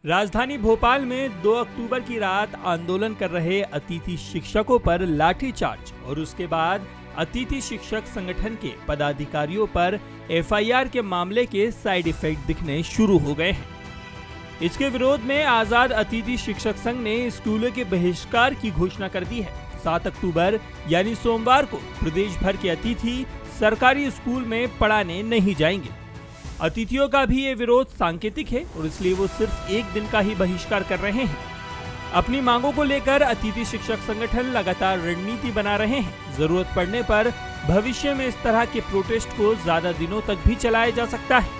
राजधानी भोपाल में 2 अक्टूबर की रात आंदोलन कर रहे अतिथि शिक्षकों पर लाठीचार्ज और उसके बाद अतिथि शिक्षक संगठन के पदाधिकारियों पर एफआईआर के मामले के साइड इफेक्ट दिखने शुरू हो गए हैं। इसके विरोध में आजाद अतिथि शिक्षक संघ ने स्कूलों के बहिष्कार की घोषणा कर दी है। 7 अक्टूबर यानी सोमवार को प्रदेश भर के अतिथि सरकारी स्कूल में पढ़ाने नहीं जाएंगे। अतिथियों का भी ये विरोध सांकेतिक है और इसलिए वो सिर्फ एक दिन का ही बहिष्कार कर रहे हैं। अपनी मांगों को लेकर अतिथि शिक्षक संगठन लगातार रणनीति बना रहे हैं। जरूरत पड़ने पर भविष्य में इस तरह के प्रोटेस्ट को ज्यादा दिनों तक भी चलाया जा सकता है।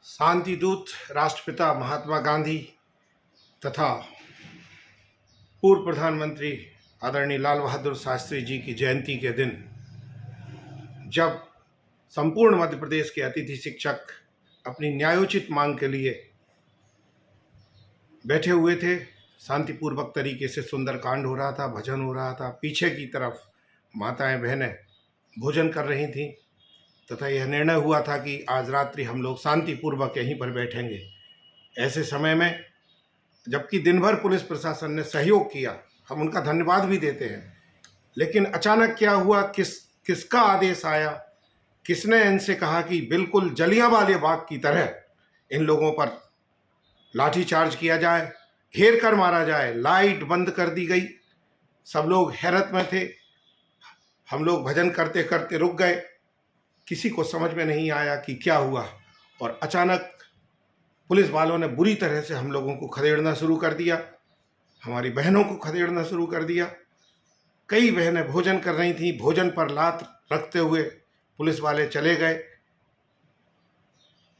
शांति दूत राष्ट्रपिता महात्मा गांधी तथा पूर्व प्रधानमंत्री आदरणीय लाल बहादुर शास्त्री जी की जयंती के दिन जब संपूर्ण मध्य प्रदेश के अतिथि शिक्षक अपनी न्यायोचित मांग के लिए बैठे हुए थे, शांतिपूर्वक तरीके से सुंदरकांड हो रहा था, भजन हो रहा था, पीछे की तरफ माताएं बहनें भोजन कर रही थीं तथा यह निर्णय हुआ था कि आज रात्रि हम लोग शांतिपूर्वक यहीं पर बैठेंगे। ऐसे समय में जबकि दिन भर पुलिस प्रशासन ने सहयोग किया, हम उनका धन्यवाद भी देते हैं, लेकिन अचानक क्या हुआ, किसका आदेश आया, किसने इनसे कहा कि बिल्कुल जलियांवाले बाग की तरह इन लोगों पर लाठीचार्ज किया जाए, घेर कर मारा जाए। लाइट बंद कर दी गई, सब लोग हैरत में थे। हम लोग भजन करते करते रुक गए, किसी को समझ में नहीं आया कि क्या हुआ, और अचानक पुलिस वालों ने बुरी तरह से हम लोगों को खदेड़ना शुरू कर दिया, हमारी बहनों को खदेड़ना शुरू कर दिया। कई बहनें भोजन कर रही थीं, भोजन पर लात रखते हुए पुलिस वाले चले गए।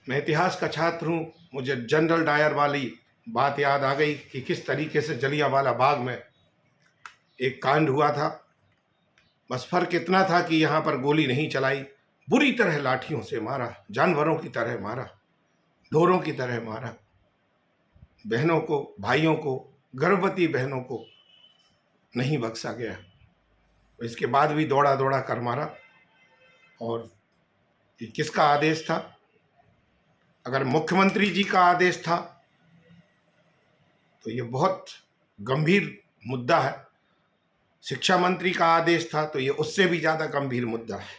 मैं इतिहास का छात्र हूँ, मुझे जनरल डायर वाली बात याद आ गई कि किस तरीके से जलियांवाला बाग में एक कांड हुआ था। बस फर्क इतना था कि यहाँ पर गोली नहीं चलाई, बुरी तरह लाठियों से मारा, जानवरों की तरह मारा, ढोरों की तरह मारा। बहनों को, भाइयों को, गर्भवती बहनों को नहीं बख्शा गया। इसके बाद भी दौड़ा दौड़ा कर मारा। और ये किसका आदेश था? अगर मुख्यमंत्री जी का आदेश था तो ये बहुत गंभीर मुद्दा है। शिक्षा मंत्री का आदेश था तो ये उससे भी ज़्यादा गंभीर मुद्दा है।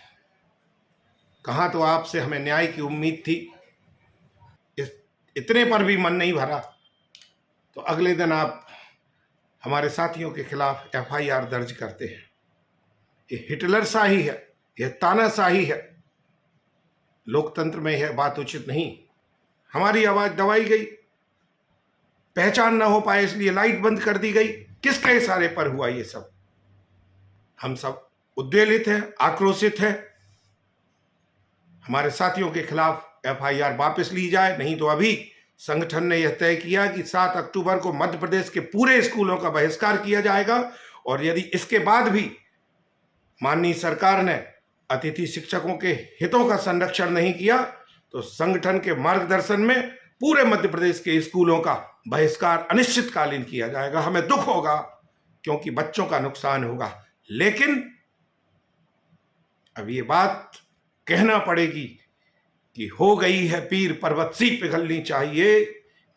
कहाँ तो आपसे हमें न्याय की उम्मीद थी, इतने पर भी मन नहीं भरा तो अगले दिन आप हमारे साथियों के खिलाफ एफआईआर दर्ज करते हैं। ये हिटलरशाही है, यह तानाशाही है। लोकतंत्र में यह बात उचित नहीं। हमारी आवाज़ दबाई गई, पहचान ना हो पाए इसलिए लाइट बंद कर दी गई। किसके इशारे पर हुआ ये सब? हम सब उद्वेलित हैं, आक्रोशित हैं। हमारे साथियों के खिलाफ एफआईआर वापस ली जाए, नहीं तो अभी संगठन ने यह तय किया कि 7 अक्टूबर को मध्य प्रदेश के पूरे स्कूलों का बहिष्कार किया जाएगा। और यदि इसके बाद भी माननीय सरकार ने अतिथि शिक्षकों के हितों का संरक्षण नहीं किया तो संगठन के मार्गदर्शन में पूरे मध्य प्रदेश के स्कूलों का बहिष्कार अनिश्चितकालीन किया जाएगा। हमें दुख होगा क्योंकि बच्चों का नुकसान होगा, लेकिन अब ये बात कहना पड़ेगी कि हो गई है पीर पर्वत सी पिघलनी चाहिए,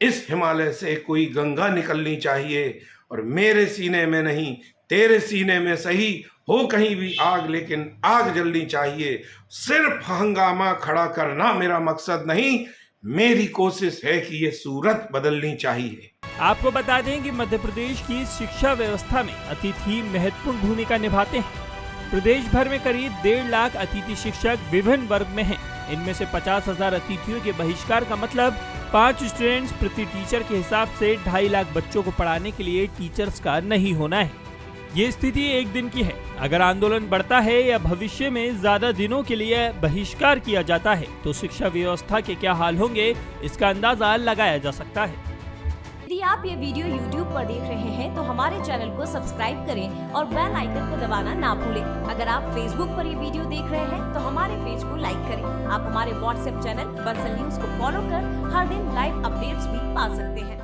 इस हिमालय से कोई गंगा निकलनी चाहिए। और मेरे सीने में नहीं, तेरे सीने में सही हो कहीं भी आग, लेकिन आग जलनी चाहिए। सिर्फ हंगामा खड़ा करना मेरा मकसद नहीं, मेरी कोशिश है कि ये सूरत बदलनी चाहिए। आपको बता दें कि मध्य प्रदेश की शिक्षा व्यवस्था में अतिथि महत्वपूर्ण भूमिका निभाते हैं। प्रदेश भर में करीब 1.5 लाख अतिथि शिक्षक विभिन्न वर्ग में हैं। इनमें से 50,000 अतिथियों के बहिष्कार का मतलब 5 स्टूडेंट्स प्रति टीचर के हिसाब से 2.5 लाख बच्चों को पढ़ाने के लिए टीचर्स का नहीं होना है। ये स्थिति एक दिन की है। अगर आंदोलन बढ़ता है या भविष्य में ज्यादा दिनों के लिए बहिष्कार किया जाता है तो शिक्षा व्यवस्था के क्या हाल होंगे, इसका अंदाजा लगाया जा सकता है। यदि आप ये वीडियो YouTube पर देख रहे हैं तो हमारे चैनल को सब्सक्राइब करें और बेल आइकन को दबाना ना भूलें। अगर आप Facebook पर ये वीडियो देख रहे हैं तो हमारे पेज को लाइक करें। आप हमारे WhatsApp चैनल बंसल न्यूज को फॉलो कर हर दिन लाइव अपडेट्स भी पा सकते हैं।